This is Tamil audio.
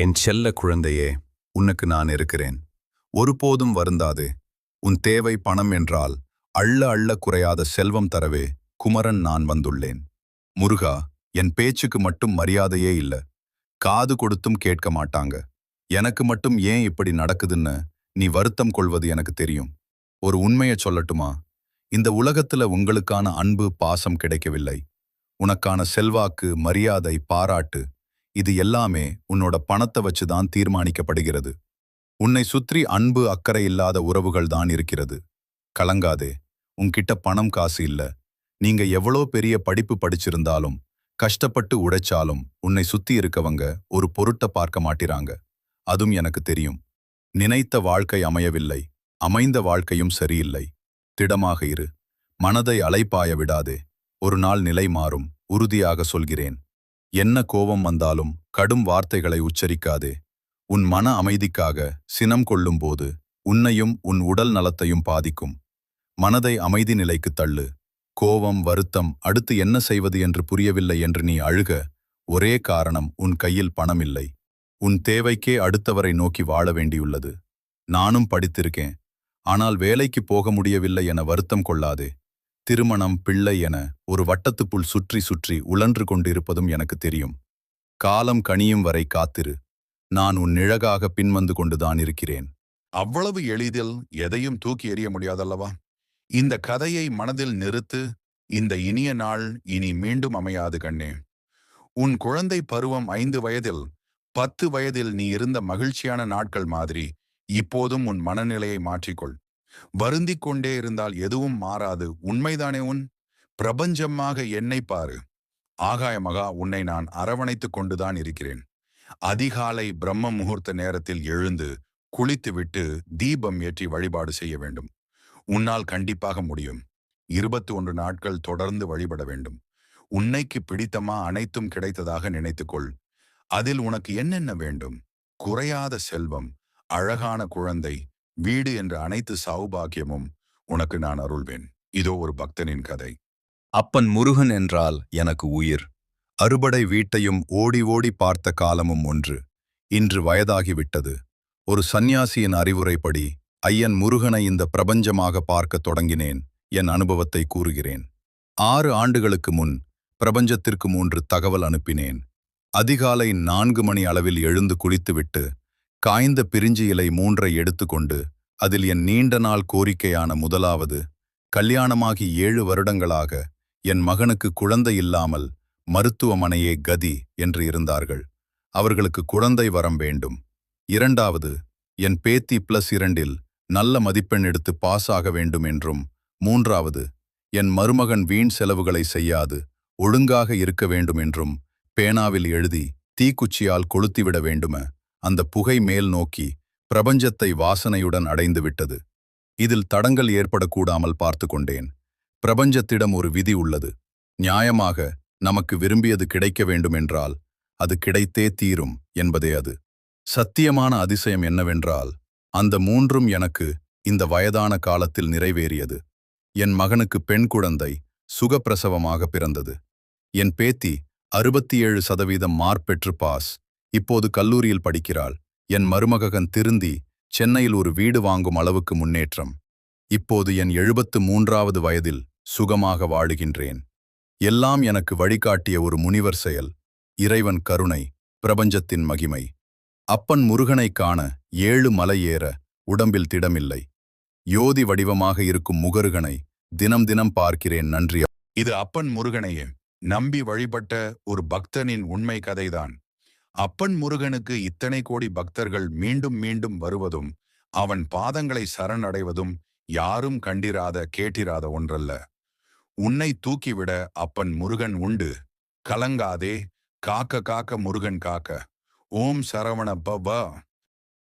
என் செல்ல குழந்தையே, உனக்கு நான் இருக்கிறேன். ஒருபோதும் வருந்தாதே. உன் தேவை பணம் என்றால் அள்ள அள்ள குறையாத செல்வம் தரவே குமரன் நான் வந்துள்ளேன். முருகா, என் பேச்சுக்கு மட்டும் மரியாதையே இல்ல. காது கொடுத்தும் கேட்க மாட்டாங்க. எனக்கு மட்டும் ஏன் இப்படி நடக்குதுன்னு நீ வருத்தம் கொள்வது எனக்கு தெரியும். ஒரு உண்மையை சொல்லட்டுமா? இந்த உலகத்துல உங்களுக்கான அன்பு பாசம் கிடைக்கவில்லை. உனக்கான செல்வாக்கு மரியாதை பாராட்டு இது எல்லாமே உன்னோட பணத்தை வச்சுதான் தீர்மானிக்கப்படுகிறது. உன்னை சுற்றி அன்பு அக்கறை இல்லாத உறவுகள் தான் இருக்கிறது. கலங்காதே. உன்கிட்ட பணம் காசு இல்ல. நீங்க எவ்வளோ பெரிய படிப்பு படிச்சிருந்தாலும் கஷ்டப்பட்டு உழைச்சாலும் உன்னை சுத்தி இருக்கவங்க ஒரு பொருட்ட பார்க்க மாட்டிறாங்க. அதுவும் எனக்கு தெரியும். நினைத்த வாழ்க்கை அமையவில்லை. அமைந்த வாழ்க்கையும் சரியில்லை. திடமாக இரு. மனதை அலைப்பாய விடாதே. ஒரு நாள் நிலை மாறும். உறுதியாக சொல்கிறேன். என்ன கோபம் வந்தாலும் கடும் வார்த்தைகளை உச்சரிக்காதே. உன் மன அமைதிக்காக சினம் கொள்ளும்போது உன்னையும் உன் உடல் நலத்தையும் பாதிக்கும். மனதை அமைதி நிலைக்கு தள்ளு. கோபம் வருத்தம் அடுத்து என்ன செய்வது என்று புரியவில்லை என்று நீ அழுக ஒரே காரணம் உன் கையில் பணம் இல்லை. உன் தேவைக்கே அடுத்தவரை நோக்கி வாழ வேண்டியுள்ளது. நானும் படித்திருக்கேன். ஆனால் வேலைக்கு போக முடியவில்லை என வருத்தம் கொள்ளாதே. திருமணம் பிள்ளை என ஒரு வட்டத்துக்குள் சுற்றி சுற்றி உழன்று கொண்டிருப்பதும் எனக்கு தெரியும். காலம் கனியும் வரை காத்திரு. நான் உன் நிழகாக பின்வந்து கொண்டுதான் இருக்கிறேன். அவ்வளவு எளிதில் எதையும் தூக்கி எறிய முடியாதல்லவா? இந்த கதையை மனதில் நிறுத்து. இந்த இனிய நாள் இனி மீண்டும் அமையாது கண்ணே. உன் குழந்தை பருவம் 5 வயதில் 10 வயதில் நீ இருந்த மகிழ்ச்சியான நாட்கள் மாதிரி இப்போதும் உன் மனநிலையை மாற்றிக்கொள். வருந்திக் கொண்டே இருந்தால் எதுவும் மாறாது. உண்மைதானே? உன் பிரபஞ்சமாக என்னை பாரு. ஆகாய மகா, உன்னை நான் அரவணைத்துக் கொண்டுதான் இருக்கிறேன். அதிகாலை பிரம்ம முகூர்த்த நேரத்தில் எழுந்து குளித்துவிட்டு தீபம் ஏற்றி வழிபாடு செய்ய வேண்டும். உன்னால் கண்டிப்பாக முடியும். 21 நாட்கள் தொடர்ந்து வழிபட வேண்டும். உன்னைக்கு பிடித்தமா அனைத்தும் கிடைத்ததாக நினைத்துக்கொள். அதில் உனக்கு என்னென்ன வேண்டும்? குறையாத செல்வம், அழகான குழந்தை, வீடு என்ற அனைத்து சௌபாக்கியமும் உனக்கு நான் அருள்வேன். இதோ ஒரு பக்தனின் கதை. அப்பன் முருகன் என்றால் எனக்கு உயிர். அறுபடை வீட்டையும் ஓடி ஓடி பார்த்த காலமும் ஒன்று. இன்று வயதாகிவிட்டது. ஒரு சந்நியாசியின் அறிவுரைப்படி ஐயன் முருகனை இந்த பிரபஞ்சமாக பார்க்க தொடங்கினேன். என் அனுபவத்தை கூறுகிறேன். 6 ஆண்டுகளுக்கு முன் பிரபஞ்சத்திற்கு 3 தகவல் அனுப்பினேன். அதிகாலை 4 மணி அளவில் எழுந்து குளித்துவிட்டு காய்ந்த பிரிஞ்சி இலை 3 எடுத்துக்கொண்டு அதில் என் நீண்ட நாள் கோரிக்கையான முதலாவது, கல்யாணமாகி 7 வருடங்களாக என் மகனுக்கு குழந்தை இல்லாமல் மருத்துவமனையே கதி என்று இருந்தார்கள். அவர்களுக்கு குழந்தை வரம் வேண்டும். 2வது, என் பேத்தி +2 நல்ல மதிப்பெண் எடுத்து பாஸ் ஆக வேண்டும் என்றும். 3வது, என் மருமகன் வீண் செலவுகளை செய்யாது ஒழுங்காக இருக்க வேண்டும் என்றும் பேனாவில் எழுதி தீக்குச்சியால் கொளுத்திவிட வேண்டும. அந்த புகை மேல் நோக்கி பிரபஞ்சத்தை வாசனையுடன் அடைந்து விட்டது. இதில் தடங்கள் ஏற்படக்கூடாமல் பார்த்து கொண்டேன். பிரபஞ்சத்திடம் ஒரு விதி உள்ளது. நியாயமாக நமக்கு விரும்பியது கிடைக்க வேண்டுமென்றால் அது கிடைத்தே தீரும் என்பதே அது. சத்தியமான அதிசயம் என்னவென்றால் அந்த 3ம் எனக்கு இந்த வயதான காலத்தில் நிறைவேறியது. என் மகனுக்கு பெண் குழந்தை சுகப்பிரசவமாக பிறந்தது. என் பேத்தி 67% மார்க் பெற்று பாஸ். இப்போது கல்லூரியில் படிக்கிறாள். என் மருமகன் திருந்தி சென்னையில் ஒரு வீடு வாங்கும் அளவுக்கு முன்னேற்றம். இப்போது என் 73வது வயதில் சுகமாக வாழுகின்றேன். எல்லாம் எனக்கு வழிகாட்டிய ஒரு முனிவர் செயல். இறைவன் கருணை, பிரபஞ்சத்தின் மகிமை. அப்பன் முருகனை காண 7 மலை ஏற உடம்பில் திடமில்லை. யோதி வடிவமாக இருக்கும் முகருகனை தினம் தினம் பார்க்கிறேன். நன்றி. இது அப்பன் முருகனையே நம்பி வழிபட்ட ஒரு பக்தனின் உண்மை கதைதான். அப்பன் முருகனுக்கு இத்தனை கோடி பக்தர்கள் மீண்டும் மீண்டும் வருவதும் அவன் பாதங்களை சரணடைவதும் யாரும் கண்டிராத கேட்டிராத ஒன்றல்ல. உன்னை தூக்கிவிட அப்பன் முருகன் உண்டு. கலங்காதே. காக்க காக்க முருகன் காக்க. ஓம் சரவண பவ.